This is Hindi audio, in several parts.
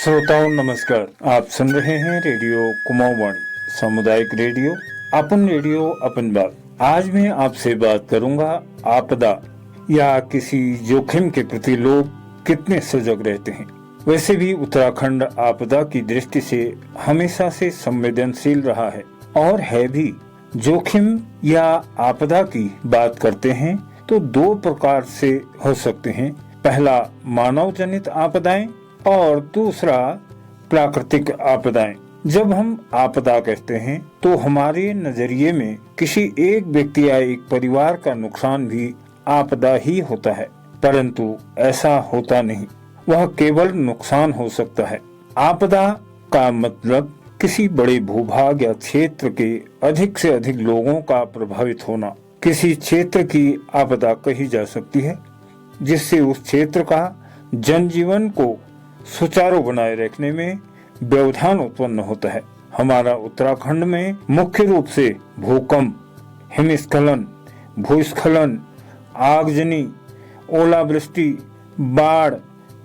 श्रोताओं नमस्कार। आप सुन रहे हैं रेडियो कुमाऊवाणी सामुदायिक रेडियो अपन रेडियो अपन बात। आज मैं आपसे बात करूंगा आपदा या किसी जोखिम के प्रति लोग कितने सजग रहते हैं। वैसे भी उत्तराखंड आपदा की दृष्टि से हमेशा से संवेदनशील रहा है और है भी। जोखिम या आपदा की बात करते हैं तो दो प्रकार से हो सकते हैं। पहला मानव जनित आपदाएं और दूसरा प्राकृतिक आपदाएं। जब हम आपदा कहते हैं तो हमारे नजरिए में किसी एक व्यक्ति या एक परिवार का नुकसान भी आपदा ही होता है, परंतु ऐसा होता नहीं। वह केवल नुकसान हो सकता है। आपदा का मतलब किसी बड़े भूभाग या क्षेत्र के अधिक से अधिक लोगों का प्रभावित होना। किसी क्षेत्र की आपदा कही जा सकती है जिससे उस क्षेत्र का जनजीवन को सुचारू बनाए रखने में व्यवधान उत्पन्न होता है। हमारा उत्तराखंड में मुख्य रूप से भूकंप, हिमस्खलन, भूस्खलन, आगजनी, ओलावृष्टि, बाढ़,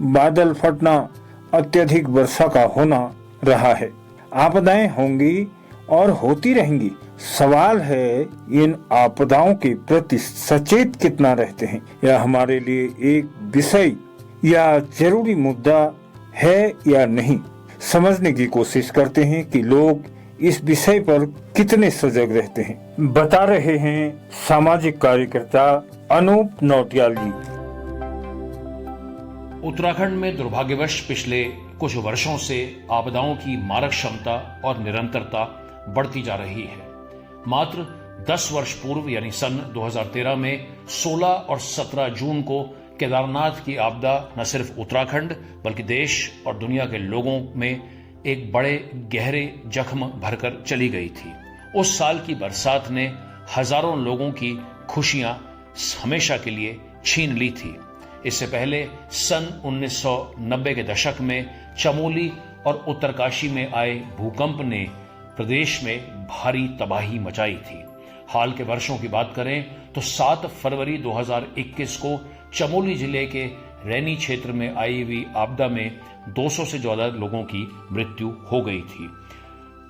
बादल फटना, अत्यधिक वर्षा का होना रहा है। आपदाएं होंगी और होती रहेंगी। सवाल है इन आपदाओं के प्रति सचेत कितना रहते हैं। यह हमारे लिए एक विषय या जरूरी मुद्दा है या नहीं। समझने की कोशिश करते हैं कि लोग इस विषय पर कितने सजग रहते हैं। बता रहे हैं सामाजिक कार्यकर्ता अनूप नौटियाल जी। उत्तराखंड में दुर्भाग्यवश पिछले कुछ वर्षों से आपदाओं की मारक क्षमता और निरंतरता बढ़ती जा रही है। मात्र 10 वर्ष पूर्व यानी सन 2013 में 16 और 17 जून को केदारनाथ की आपदा न सिर्फ उत्तराखंड बल्कि देश और दुनिया के लोगों में एक बड़े गहरे जख्म भरकर चली गई थी। उस साल की बरसात ने हजारों लोगों की खुशियां हमेशा के लिए छीन ली थी। इससे पहले सन 1990 के दशक में चमोली और उत्तरकाशी में आए भूकंप ने प्रदेश में भारी तबाही मचाई थी। हाल के वर्षों की बात करें तो 7 फरवरी 2021 को चमोली जिले के रैनी क्षेत्र में आई हुई आपदा में 200 से ज्यादा लोगों की मृत्यु हो गई थी।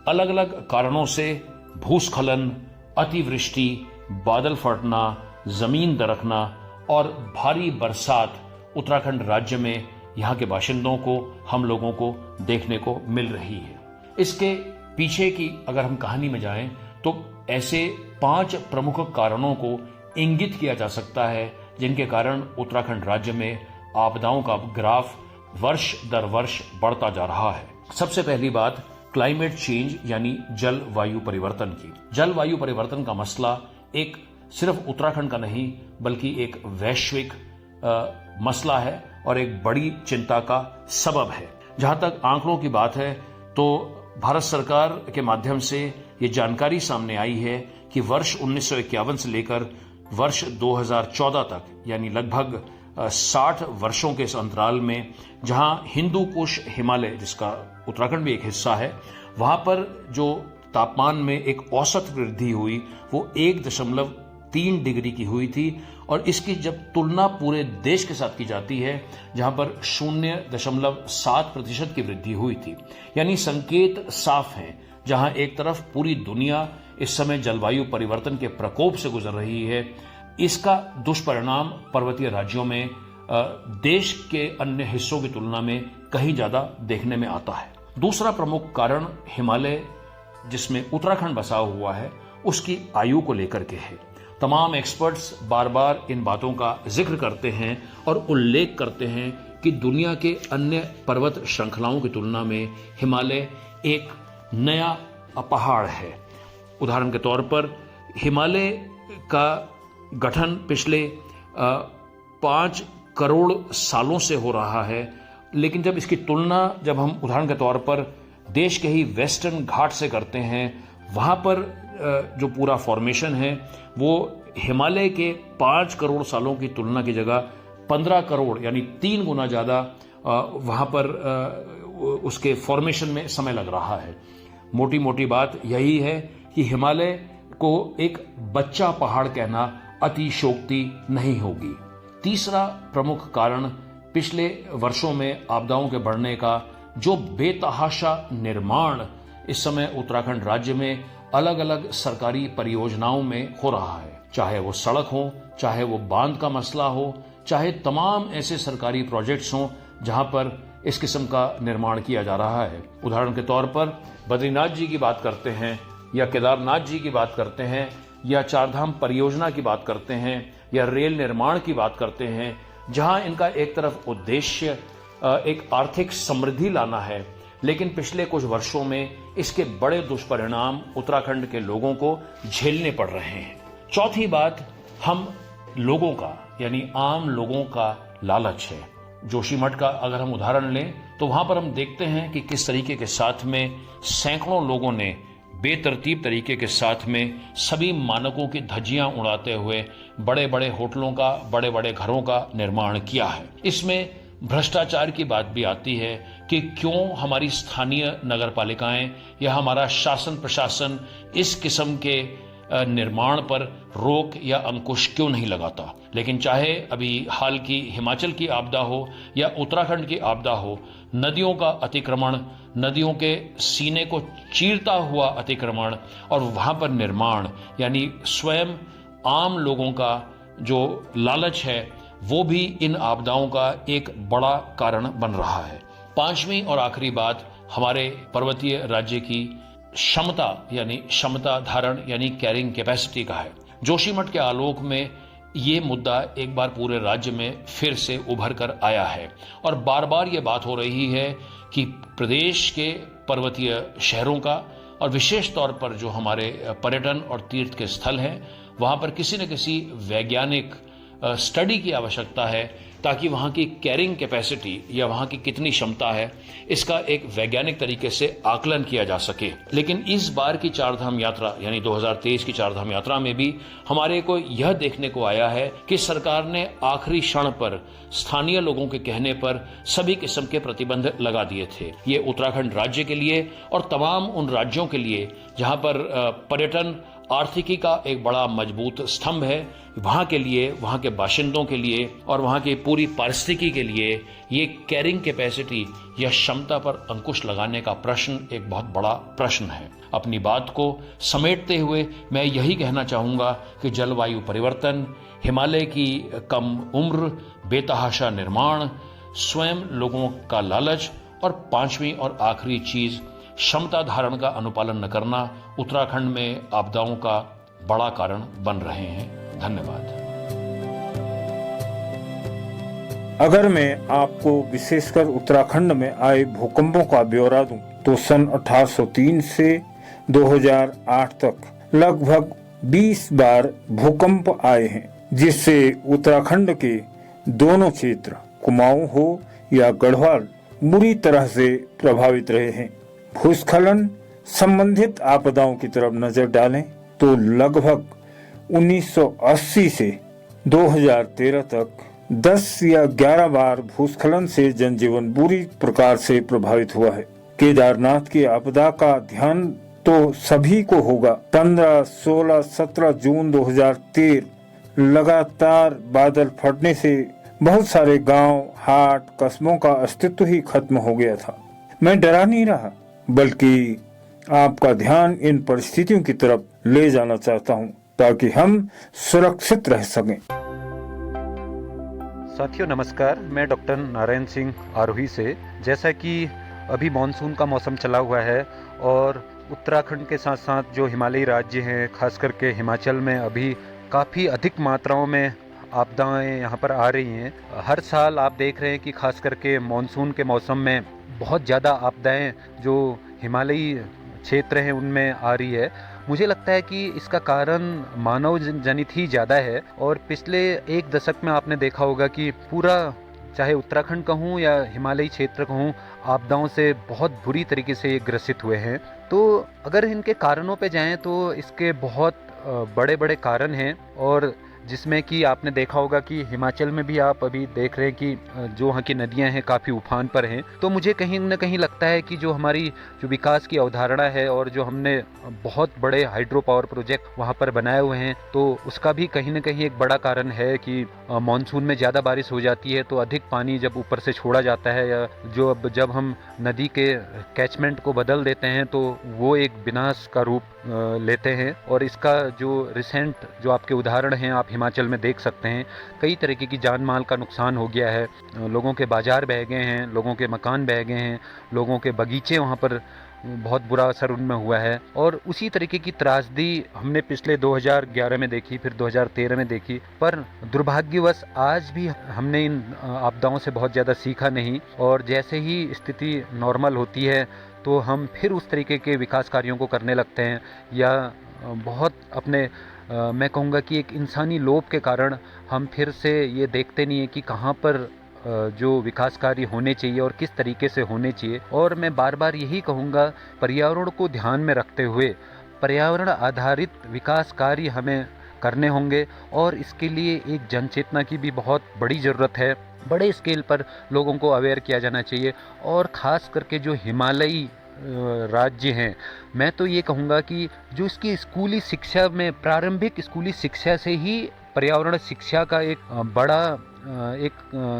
अलग अलग कारणों से भूस्खलन, अतिवृष्टि, बादल फटना, जमीन दरकना और भारी बरसात उत्तराखंड राज्य में यहाँ के बाशिंदों को, हम लोगों को देखने को मिल रही है। इसके पीछे की अगर हम कहानी में जाएं तो ऐसे 5 प्रमुख कारणों को इंगित किया जा सकता है जिनके कारण उत्तराखंड राज्य में आपदाओं का ग्राफ वर्ष दर वर्ष बढ़ता जा रहा है। सबसे पहली बात क्लाइमेट चेंज यानी जलवायु परिवर्तन की। जलवायु परिवर्तन का मसला एक सिर्फ उत्तराखंड का नहीं बल्कि एक वैश्विक मसला है और एक बड़ी चिंता का सबब है। जहां तक आंकड़ों की बात है तो भारत सरकार के माध्यम से ये जानकारी सामने आई है कि वर्ष 1951 से लेकर वर्ष 2014 तक यानी लगभग 60 वर्षों के इस अंतराल में जहां हिंदू कुश हिमालय, जिसका उत्तराखंड भी एक हिस्सा है, वहां पर जो तापमान में एक औसत वृद्धि हुई वो 1.3 डिग्री की हुई थी। और इसकी जब तुलना पूरे देश के साथ की जाती है जहां पर 0.7% की वृद्धि हुई थी, यानी संकेत साफ है। जहां एक तरफ पूरी दुनिया इस समय जलवायु परिवर्तन के प्रकोप से गुजर रही है, इसका दुष्परिणाम पर्वतीय राज्यों में देश के अन्य हिस्सों की तुलना में कहीं ज्यादा देखने में आता है। दूसरा प्रमुख कारण हिमालय, जिसमें उत्तराखंड बसा हुआ है, उसकी आयु को लेकर के है। तमाम एक्सपर्ट्स बार बार इन बातों का जिक्र करते हैं और उल्लेख करते हैं कि दुनिया के अन्य पर्वत श्रृंखलाओं की तुलना में हिमालय एक नया पहाड़ है। उदाहरण के तौर पर हिमालय का गठन पिछले 5 करोड़ सालों से हो रहा है, लेकिन जब इसकी तुलना जब हम उदाहरण के तौर पर देश के ही वेस्टर्न घाट से करते हैं, वहां पर जो पूरा फॉर्मेशन है वो हिमालय के 5 करोड़ सालों की तुलना की जगह 15 करोड़ यानी 3 गुना ज्यादा वहां पर उसके फॉर्मेशन में समय लग रहा है। मोटी मोटी बात यही है कि हिमालय को एक बच्चा पहाड़ कहना अतिशयोक्ति नहीं होगी। तीसरा प्रमुख कारण पिछले वर्षों में आपदाओं के बढ़ने का जो बेतहाशा निर्माण इस समय उत्तराखंड राज्य में अलग अलग सरकारी परियोजनाओं में हो रहा है, चाहे वो सड़क हो, चाहे वो बांध का मसला हो, चाहे तमाम ऐसे सरकारी प्रोजेक्ट्स हों जहां पर इस किस्म का निर्माण किया जा रहा है। उदाहरण के तौर पर बद्रीनाथ जी की बात करते हैं या केदारनाथ जी की बात करते हैं या चारधाम परियोजना की बात करते हैं या रेल निर्माण की बात करते हैं, जहां इनका एक तरफ उद्देश्य एक आर्थिक समृद्धि लाना है, लेकिन पिछले कुछ वर्षों में इसके बड़े दुष्परिणाम उत्तराखंड के लोगों को झेलने पड़ रहे हैं। चौथी बात, हम लोगों का यानी आम लोगों का लालच है। जोशीमठ का अगर हम उदाहरण लें तो वहां पर हम देखते हैं कि किस तरीके के साथ में सैकड़ों लोगों ने बेतरतीब तरीके के साथ में सभी मानकों की धज्जियां उड़ाते हुए बड़े बड़े होटलों का, बड़े बड़े घरों का निर्माण किया है। इसमें भ्रष्टाचार की बात भी आती है कि क्यों हमारी स्थानीय नगर पालिकाएं या हमारा शासन प्रशासन इस किस्म के निर्माण पर रोक या अंकुश क्यों नहीं लगाता। लेकिन चाहे अभी हाल की हिमाचल की आपदा हो या उत्तराखंड की आपदा हो, नदियों का अतिक्रमण, नदियों के सीने को चीरता हुआ अतिक्रमण और वहां पर निर्माण, यानी स्वयं आम लोगों का जो लालच है वो भी इन आपदाओं का एक बड़ा कारण बन रहा है। पांचवी और आखिरी बात, हमारे पर्वतीय राज्य की क्षमता यानी क्षमता धारण यानी कैरिंग कैपेसिटी का है। जोशीमठ के आलोक में ये मुद्दा एक बार पूरे राज्य में फिर से उभर कर आया है और बार बार ये बात हो रही है कि प्रदेश के पर्वतीय शहरों का और विशेष तौर पर जो हमारे पर्यटन और तीर्थ के स्थल हैं, वहां पर किसी न किसी वैज्ञानिक स्टडी की आवश्यकता है ताकि वहां की कैरिंग कैपेसिटी या वहां की कितनी क्षमता है इसका एक वैज्ञानिक तरीके से आकलन किया जा सके। लेकिन इस बार की चारधाम यात्रा यानी 2023 की चारधाम यात्रा में भी हमारे को यह देखने को आया है कि सरकार ने आखिरी क्षण पर स्थानीय लोगों के कहने पर सभी किस्म के प्रतिबंध लगा दिए थे। ये उत्तराखंड राज्य के लिए और तमाम उन राज्यों के लिए जहां पर पर्यटन आर्थिकी का एक बड़ा मजबूत स्तंभ है, वहां के लिए, वहां के बाशिंदों के लिए और वहां की पूरी पारिस्थितिकी के लिए ये कैरिंग कैपेसिटी या क्षमता पर अंकुश लगाने का प्रश्न एक बहुत बड़ा प्रश्न है। अपनी बात को समेटते हुए मैं यही कहना चाहूंगा कि जलवायु परिवर्तन, हिमालय की कम उम्र, बेतहाशा निर्माण, स्वयं लोगों का लालच और पांचवी और आखिरी चीज क्षमता धारण का अनुपालन न करना उत्तराखंड में आपदाओं का बड़ा कारण बन रहे हैं। धन्यवाद। अगर मैं आपको विशेषकर उत्तराखंड में आए भूकंपों का ब्यौरा दूं तो सन 1803 से 2008 तक लगभग 20 बार भूकंप आए हैं, जिससे उत्तराखंड के दोनों क्षेत्र कुमाऊं हो या गढ़वाल बुरी तरह से प्रभावित रहे हैं। भूस्खलन संबंधित आपदाओं की तरफ नजर डालें तो लगभग 1980 से 2013 तक 10 या 11 बार भूस्खलन से जनजीवन बुरी प्रकार से प्रभावित हुआ है। केदारनाथ की आपदा का ध्यान तो सभी को होगा। 15, 16, 17 जून 2013 लगातार बादल फटने से बहुत सारे गांव, हाट, कस्बों का अस्तित्व ही खत्म हो गया था। मैं डरा नहीं रहा, बल्कि आपका ध्यान इन परिस्थितियों की तरफ ले जाना चाहता हूं ताकि हम सुरक्षित रह सकें। साथियों नमस्कार, मैं डॉक्टर नारायण सिंह आरोही से। जैसा कि अभी मानसून का मौसम चला हुआ है और उत्तराखंड के साथ साथ जो हिमालयी राज्य हैं, खास करके हिमाचल में अभी काफ़ी अधिक मात्राओं में आपदाएं यहाँ पर आ रही हैं। हर साल आप देख रहे हैं कि खास करके मानसून के मौसम में बहुत ज़्यादा आपदाएं जो हिमालयी क्षेत्र हैं उनमें आ रही है। मुझे लगता है कि इसका कारण मानव जनित ही ज़्यादा है और पिछले एक दशक में आपने देखा होगा कि पूरा, चाहे उत्तराखंड कहूँ या हिमालयी क्षेत्र कहूँ, आपदाओं से बहुत बुरी तरीके से ग्रसित हुए हैं। तो अगर इनके कारणों पे जाएं तो इसके बहुत बड़े बड़े कारण हैं और जिसमें कि आपने देखा होगा कि हिमाचल में भी आप अभी देख रहे हैं कि जो वहाँ की नदियाँ हैं काफ़ी उफान पर हैं। तो मुझे कहीं ना कहीं लगता है कि जो हमारी जो विकास की अवधारणा है और जो हमने बहुत बड़े हाइड्रो पावर प्रोजेक्ट वहाँ पर बनाए हुए हैं, तो उसका भी कहीं ना कहीं एक बड़ा कारण है कि मानसून में ज़्यादा बारिश हो जाती है तो अधिक पानी जब ऊपर से छोड़ा जाता है, या जब हम नदी के कैचमेंट को बदल देते हैं तो वो एक विनाश का रूप लेते हैं। और इसका जो रिसेंट जो आपके उदाहरण हैं आप हिमाचल में देख सकते हैं, कई तरीके की जान माल का नुकसान हो गया है, लोगों के बाजार बह गए हैं, लोगों के मकान बह गए हैं, लोगों के बगीचे वहाँ पर बहुत बुरा असर उनमें हुआ है। और उसी तरीके की त्रासदी हमने पिछले 2011 में देखी, फिर 2013 में देखी, पर दुर्भाग्यवश आज भी हमने इन आपदाओं से बहुत ज़्यादा सीखा नहीं। और जैसे ही स्थिति नॉर्मल होती है तो हम फिर उस तरीके के विकास कार्यों को करने लगते हैं, या बहुत अपने मैं कहूँगा कि एक इंसानी लोभ के कारण हम फिर से ये देखते नहीं है कि कहाँ पर जो विकास कार्य होने चाहिए और किस तरीके से होने चाहिए। और मैं बार बार यही कहूँगा, पर्यावरण को ध्यान में रखते हुए पर्यावरण आधारित विकास कार्य हमें करने होंगे, और इसके लिए एक जन चेतना की भी बहुत बड़ी ज़रूरत है। बड़े स्केल पर लोगों को अवेयर किया जाना चाहिए, और ख़ास करके जो हिमालयी राज्य हैं, मैं तो ये कहूँगा कि जो इसकी स्कूली शिक्षा में, प्रारंभिक स्कूली शिक्षा से ही पर्यावरण शिक्षा का एक बड़ा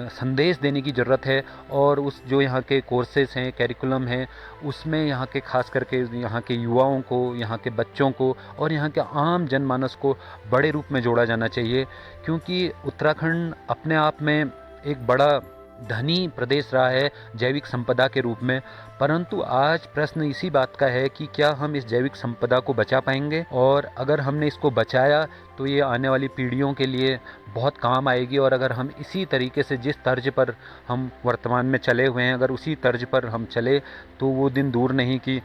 संदेश देने की ज़रूरत है। और उस जो यहाँ के कोर्सेज हैं, कैरिकुलम हैं, उसमें यहाँ के खास करके यहाँ के युवाओं को, यहाँ के बच्चों को और यहाँ के आम जनमानस को बड़े रूप में जोड़ा जाना चाहिए। क्योंकि उत्तराखंड अपने आप में एक बड़ा धनी प्रदेश रहा है जैविक संपदा के रूप में, परंतु आज प्रश्न इसी बात का है कि क्या हम इस जैविक संपदा को बचा पाएंगे। और अगर हमने इसको बचाया तो ये आने वाली पीढ़ियों के लिए बहुत काम आएगी। और अगर हम इसी तरीके से, जिस तर्ज पर हम वर्तमान में चले हुए हैं, अगर उसी तर्ज पर हम चले तो वो दिन दूर नहीं कि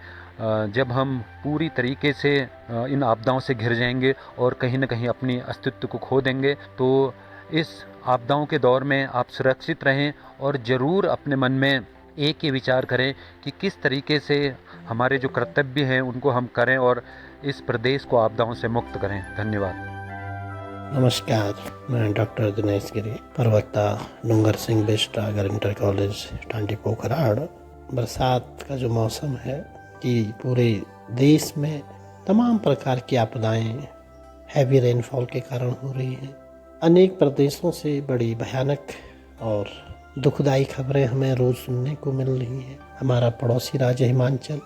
जब हम पूरी तरीके से इन आपदाओं से घिर जाएंगे और कहीं ना कहीं अपनी अस्तित्व को खो देंगे। तो इस आपदाओं के दौर में आप सुरक्षित रहें और ज़रूर अपने मन में एक ही विचार करें कि किस तरीके से हमारे जो कर्तव्य हैं उनको हम करें और इस प्रदेश को आपदाओं से मुक्त करें। धन्यवाद। नमस्कार, मैं डॉक्टर दिनेश गिरी, प्रवक्ता डूंगर सिंह बेस्ट अगर इंटर कॉलेज टांडी पोखराड़। बरसात का जो मौसम है कि पूरे देश में तमाम प्रकार की आपदाएं हैवी रेनफॉल के कारण हो रही हैं। अनेक प्रदेशों से बड़ी भयानक और दुखदाई खबरें हमें रोज़ सुनने को मिल रही हैं। हमारा पड़ोसी राज्य हिमाचल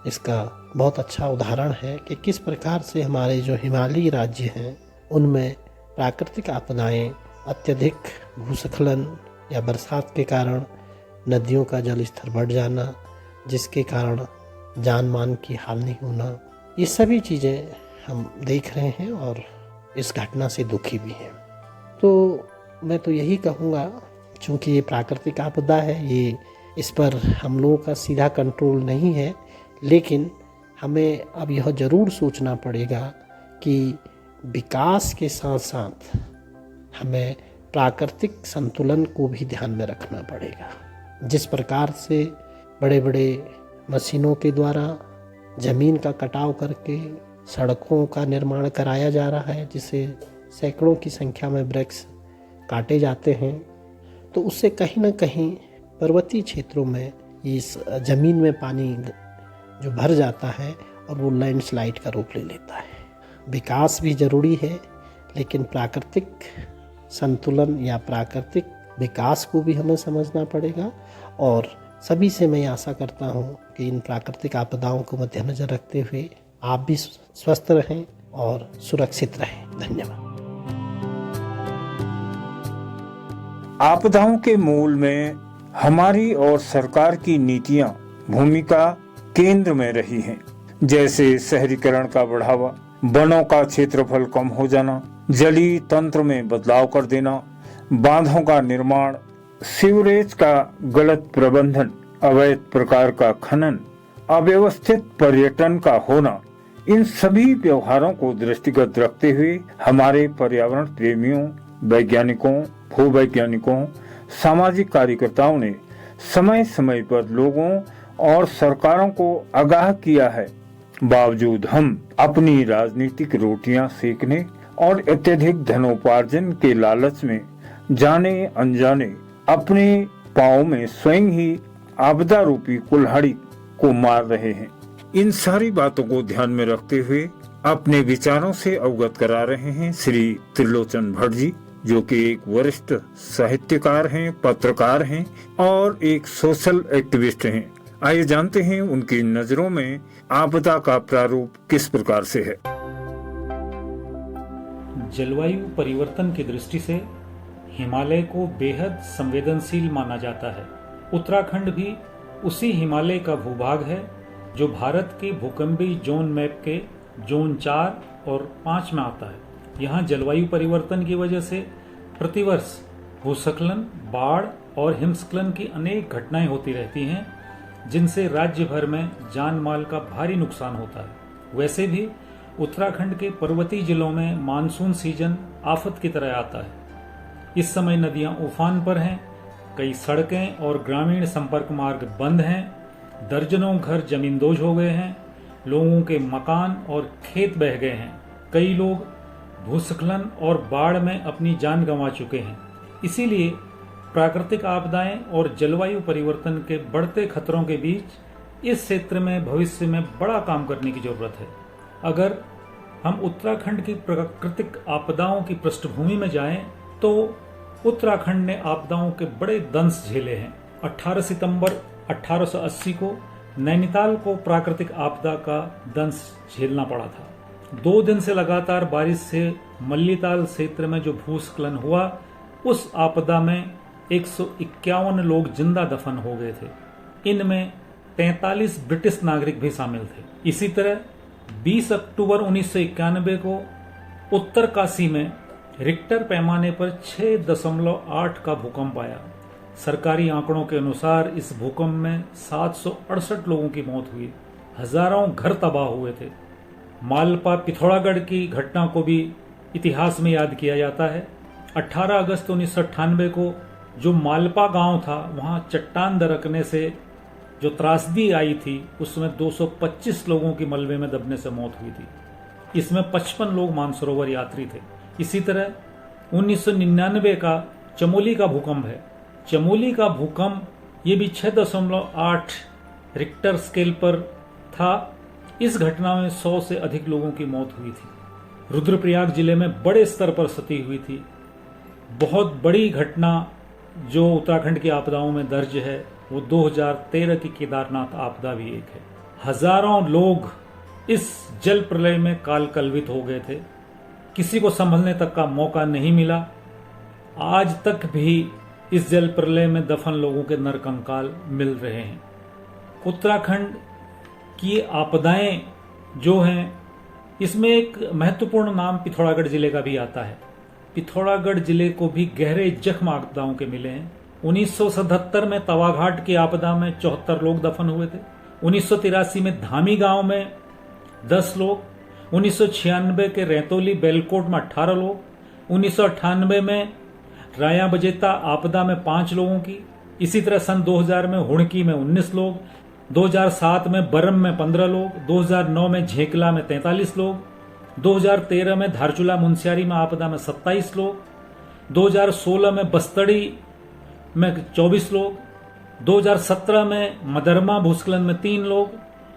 इसका बहुत अच्छा उदाहरण है कि किस प्रकार से हमारे जो हिमालयी राज्य हैं उनमें प्राकृतिक आपदाएं, अत्यधिक भूस्खलन या बरसात के कारण नदियों का जल स्तर बढ़ जाना, जिसके कारण जान मान की हानि होना, ये सभी चीज़ें हम देख रहे हैं और इस घटना से दुखी भी हैं। तो मैं तो यही कहूँगा, चूँकि ये प्राकृतिक आपदा है, ये इस पर हम लोगों का सीधा कंट्रोल नहीं है, लेकिन हमें अब यह ज़रूर सोचना पड़ेगा कि विकास के साथ साथ हमें प्राकृतिक संतुलन को भी ध्यान में रखना पड़ेगा। जिस प्रकार से बड़े बड़े मशीनों के द्वारा ज़मीन का कटाव करके सड़कों का निर्माण कराया जा रहा है, जिससे सैकड़ों की संख्या में वृक्ष काटे जाते हैं, तो उससे कहीं ना कहीं पर्वतीय क्षेत्रों में इस ज़मीन में पानी जो भर जाता है और वो लैंडस्लाइड का रूप ले लेता है। विकास भी ज़रूरी है, लेकिन प्राकृतिक संतुलन या प्राकृतिक विकास को भी हमें समझना पड़ेगा। और सभी से मैं आशा करता हूँ कि इन प्राकृतिक आपदाओं को मद्देनजर रखते हुए आप भी स्वस्थ रहें और सुरक्षित रहें। धन्यवाद। आपदाओं के मूल में हमारी और सरकार की नीतियां, भूमिका केंद्र में रही हैं। जैसे शहरीकरण का बढ़ावा, वनों का क्षेत्रफल कम हो जाना, जलीय तंत्र में बदलाव कर देना, बांधों का निर्माण, सीवरेज का गलत प्रबंधन, अवैध प्रकार का खनन, अव्यवस्थित पर्यटन का होना, इन सभी व्यवहारों को दृष्टिगत रखते हुए हमारे पर्यावरण प्रेमियों, वैज्ञानिकों, भूवैज्ञानिकों, सामाजिक कार्यकर्ताओं ने समय समय पर लोगों और सरकारों को आगाह किया है। बावजूद हम अपनी राजनीतिक रोटियां सेकने और अत्यधिक धनोपार्जन के लालच में जाने अनजाने अपने पांव में स्वयं ही आपदा रूपी कुल्हाड़ी को मार रहे हैं। इन सारी बातों को ध्यान में रखते हुए अपने विचारों से अवगत करा रहे हैं श्री त्रिलोचन भट्ट जी, जो कि एक वरिष्ठ साहित्यकार हैं, पत्रकार हैं और एक सोशल एक्टिविस्ट हैं। आइए जानते हैं उनकी नजरों में आपदा का प्रारूप किस प्रकार से है। जलवायु परिवर्तन की दृष्टि से हिमालय को बेहद संवेदनशील माना जाता है। उत्तराखंड भी उसी हिमालय का भूभाग है जो भारत के भूकंपीय जोन मैप के जोन 4 और 5 में आता है। यहाँ जलवायु परिवर्तन की वजह से प्रतिवर्ष भूस्खलन, बाढ़ और हिमस्खलन की अनेक घटनाएं होती रहती हैं, जिनसे राज्य भर में जान माल का भारी नुकसान होता है। वैसे भी उत्तराखंड के पर्वतीय जिलों में मानसून सीजन आफत की तरह आता है। इस समय नदियां उफान पर हैं, कई सड़कें और ग्रामीण संपर्क मार्ग बंद हैं, दर्जनों घर जमींदोज हो गए हैं, लोगों के मकान और खेत बह गए हैं, कई लोग भूस्खलन और बाढ़ में अपनी जान गंवा चुके हैं। इसीलिए प्राकृतिक आपदाएं और जलवायु परिवर्तन के बढ़ते खतरों के बीच इस क्षेत्र में भविष्य में बड़ा काम करने की जरूरत है। अगर हम उत्तराखंड की प्राकृतिक आपदाओं की पृष्ठभूमि में जाएं, तो उत्तराखंड ने आपदाओं के बड़े दंश झेले हैं। 18 सितंबर 1880 को नैनीताल को प्राकृतिक आपदा का दंश झेलना पड़ा था। 2 दिन से लगातार बारिश से मल्लीताल क्षेत्र में जो भूस्खलन हुआ, उस आपदा में 151 लोग जिंदा दफन हो गए थे। इनमें 43 ब्रिटिश नागरिक भी शामिल थे। इसी तरह 20 अक्टूबर 1991 को उत्तरकाशी में रिक्टर पैमाने पर 6.8 का भूकंप आया। सरकारी आंकड़ों के अनुसार इस भूकंप में 768 लोगों की मौत हुई, हजारों घर तबाह हुए थे। मालपा पिथौरागढ़ की घटना को भी इतिहास में याद किया जाता है। 18 अगस्त 1998 को जो मालपा गांव था, वहां चट्टान दरकने से जो त्रासदी आई थी, उसमें 225 लोगों की मलबे में दबने से मौत हुई थी। इसमें 55 लोग मानसरोवर यात्री थे। इसी तरह 1999 का चमोली का भूकंप है। चमोली का भूकंप ये भी 6.8 रिक्टर स्केल पर था। इस घटना में 100 से अधिक लोगों की मौत हुई थी। रुद्रप्रयाग जिले में बड़े स्तर पर क्षति हुई थी। बहुत बड़ी घटना जो उत्तराखंड की आपदाओं में दर्ज है, वो 2013 की केदारनाथ आपदा भी एक है। हजारों लोग इस जल प्रलय में काल कलवित हो गए थे। किसी को संभलने तक का मौका नहीं मिला। आज तक भी इस जल प्रलय में दफन लोगों के नरकंकाल मिल रहे हैं। उत्तराखंड की आपदाएं जो हैं, इसमें एक महत्वपूर्ण नाम पिथौरागढ़ जिले का भी आता है। पिथौरागढ़ जिले को भी गहरे जख्म आपदाओं के मिले हैं। 1977 में तवाघाट की आपदा में 74 लोग दफन हुए थे। 1983 में धामी गांव में 10 लोग, 1996 के रैतोली बेलकोट में 18 लोग, 1998 में राया बजेता आपदा में 5 लोगों की, इसी तरह सन 2000 में हुड़की में 19 लोग, 2007 में बरम में 15 लोग, 2009 में झेकला में 43 लोग, 2013 में धारचूला मुंशियारी में आपदा में 27 लोग, 2016 में बस्तड़ी में 24 लोग, 2017 में मदरमा भूस्खलन में 3 लोग,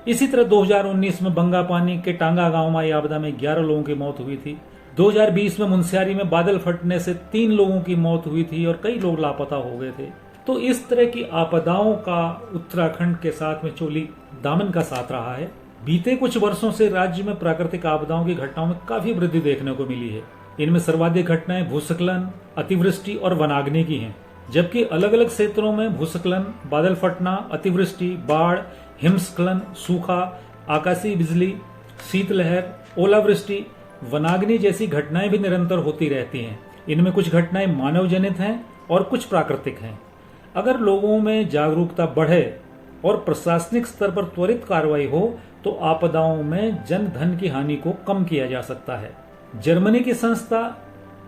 इसी तरह 2019 में बंगापानी के टांगा गांव में आपदा में 11 लोगों की मौत हुई थी। 2020 में मुंशियारी में बादल फटने से 3 लोगों की मौत हुई थी और कई लोग लापता हो गए थे। तो इस तरह की आपदाओं का उत्तराखंड के साथ में चोली दामन का साथ रहा है। बीते कुछ वर्षों से राज्य में प्राकृतिक आपदाओं की घटनाओं में काफी वृद्धि देखने को मिली है। इनमें सर्वाधिक घटनाएं भूस्खलन, अतिवृष्टि और वनाग्नि की हैं, जबकि अलग अलग क्षेत्रों में भूस्खलन, बादल फटना, अतिवृष्टि, बाढ़, हिमस्खलन, सूखा, आकाशीय बिजली, शीतलहर, ओलावृष्टि, वनाग्नि जैसी घटनाएं भी निरंतर होती रहती हैं। इनमें कुछ घटनाएं मानव जनित हैं और कुछ प्राकृतिक हैं। अगर लोगों में जागरूकता बढ़े और प्रशासनिक स्तर पर त्वरित कार्रवाई हो तो आपदाओं में जन धन की हानि को कम किया जा सकता है। जर्मनी की संस्था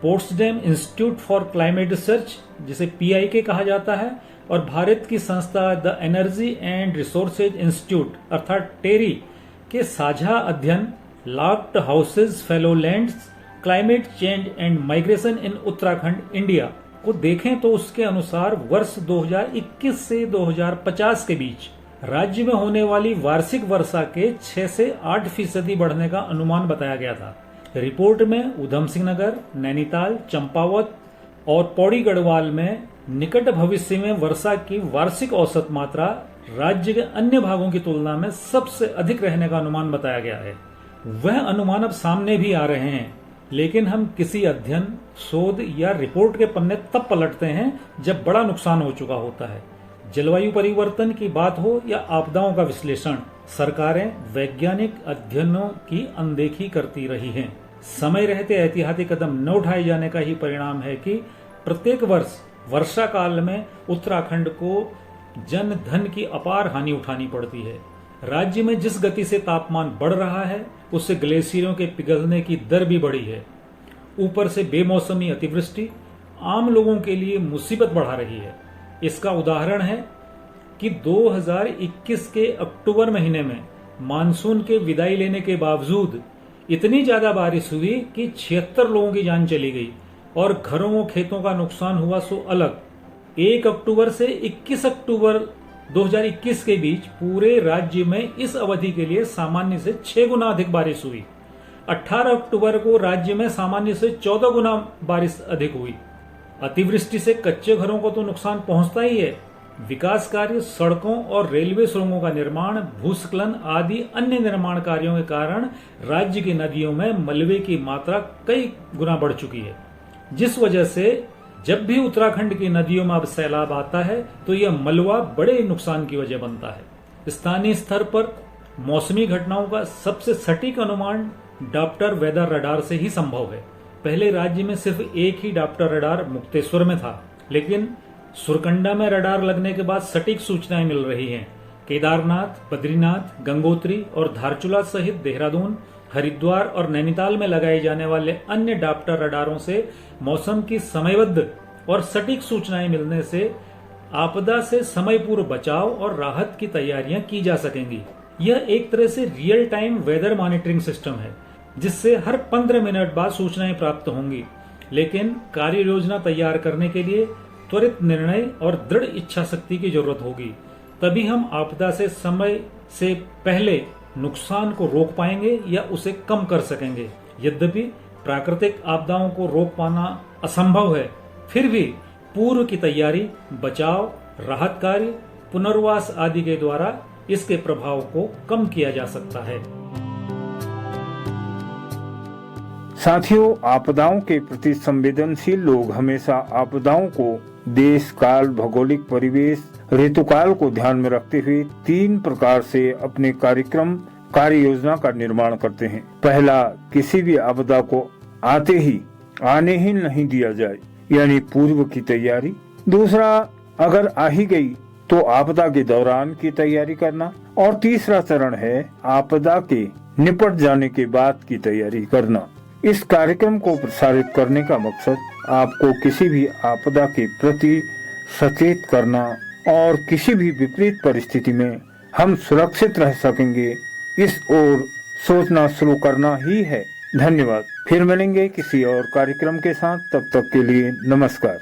Potsdam institute for climate research, जिसे PIK कहा जाता है, और भारत की संस्था the energy and resources institute अर्थात टेरी के साझा अध्ययन locked houses fallow lands climate change and migration in Uttarakhand India को देखें तो उसके अनुसार वर्ष 2021 से 2050 के बीच राज्य में होने वाली वार्षिक वर्षा के 6 से 8% बढ़ने का अनुमान बताया गया था। रिपोर्ट में ऊधम सिंह नगर, नैनीताल, चंपावत और पौड़ी गढ़वाल में निकट भविष्य में वर्षा की वार्षिक औसत मात्रा राज्य के अन्य भागों की तुलना में सबसे अधिक रहने का अनुमान बताया गया है। वह अनुमान अब सामने भी आ रहे हैं, लेकिन हम किसी अध्ययन, शोध या रिपोर्ट के पन्ने तब पलटते हैं जब बड़ा नुकसान हो चुका होता है। जलवायु परिवर्तन की बात हो या आपदाओं का विश्लेषण, सरकारें वैज्ञानिक अध्ययनों की अनदेखी करती रही हैं। समय रहते एहतियाती कदम न उठाए जाने का ही परिणाम है कि प्रत्येक वर्ष वर्षा काल में उत्तराखंड को जन धन की अपार हानि उठानी पड़ती है। राज्य में जिस गति से तापमान बढ़ रहा है उससे ग्लेशियरों के पिघलने की दर भी बढ़ी है। ऊपर से बेमौसमी अतिवृष्टि आम लोगों के लिए मुसीबत बढ़ा रही है। इसका उदाहरण है कि 2021 के अक्टूबर महीने में मानसून के विदाई लेने के बावजूद इतनी ज्यादा बारिश हुई कि 76 लोगों की जान चली गई और घरों व खेतों का नुकसान हुआ सो अलग। 1 अक्टूबर से 21 अक्टूबर 2021 के बीच पूरे राज्य में इस अवधि के लिए सामान्य से 6 गुना अधिक बारिश हुई। 18 अक्टूबर को राज्य में सामान्य से 14 गुना बारिश अधिक हुई। अतिवृष्टि से कच्चे घरों को तो नुकसान पहुंचता ही है। विकास कार्य, सड़कों और रेलवे सुरंगों का निर्माण, भूस्खलन आदि अन्य निर्माण कार्यों के कारण राज्य की नदियों में मलबे की मात्रा कई गुना बढ़ चुकी है, जिस वजह से जब भी उत्तराखंड की नदियों में अब सैलाब आता है तो यह मलबा बड़े नुकसान की वजह बनता है। स्थानीय स्तर पर मौसमी घटनाओं का सबसे सटीक अनुमान डॉप्टर वेदर रडार से ही संभव है। पहले राज्य में सिर्फ एक ही डॉप्टर रडार मुक्तेश्वर में था, लेकिन सुरकंडा में रडार लगने के बाद सटीक सूचनाएं मिल रही हैं। केदारनाथ, बद्रीनाथ, गंगोत्री और धारचूला सहित देहरादून, हरिद्वार और नैनीताल में लगाए जाने वाले अन्य डॉप्टर रडारों से मौसम की समयबद्ध और सटीक सूचनाएं मिलने से आपदा से समय पूर्व बचाव और राहत की तैयारियां की जा सकेंगी। यह एक तरह से real time weather monitoring system है, जिससे हर 15 मिनट बाद सूचनाएं प्राप्त होंगी। लेकिन कार्य योजना तैयार करने के लिए त्वरित निर्णय और दृढ़ इच्छा शक्ति की जरूरत होगी। तभी हम आपदा से समय से पहले नुकसान को रोक पाएंगे या उसे कम कर सकेंगे। यद्यपि प्राकृतिक आपदाओं को रोक पाना असंभव है, फिर भी पूर्व की तैयारी, बचाव, राहत कार्य, पुनर्वास आदि के द्वारा इसके प्रभाव को कम किया जा सकता है। साथियों, आपदाओं के प्रति संवेदनशील लोग हमेशा आपदाओं को देश काल, भौगोलिक परिवेश, ऋतुकाल को ध्यान में रखते हुए 3 प्रकार से अपने कार्य योजना का निर्माण करते हैं। पहला, किसी भी आपदा को आने ही नहीं दिया जाए, यानी पूर्व की तैयारी। दूसरा, अगर आ ही गई तो आपदा के दौरान की तैयारी करना। और तीसरा चरण है आपदा के निपट जाने के बाद की तैयारी करना। इस कार्यक्रम को प्रसारित करने का मकसद आपको किसी भी आपदा के प्रति सचेत करना और किसी भी विपरीत परिस्थिति में हम सुरक्षित रह सकेंगे, इस ओर सोचना शुरू करना ही है। धन्यवाद। फिर मिलेंगे किसी और कार्यक्रम के साथ। तब तक के लिए नमस्कार।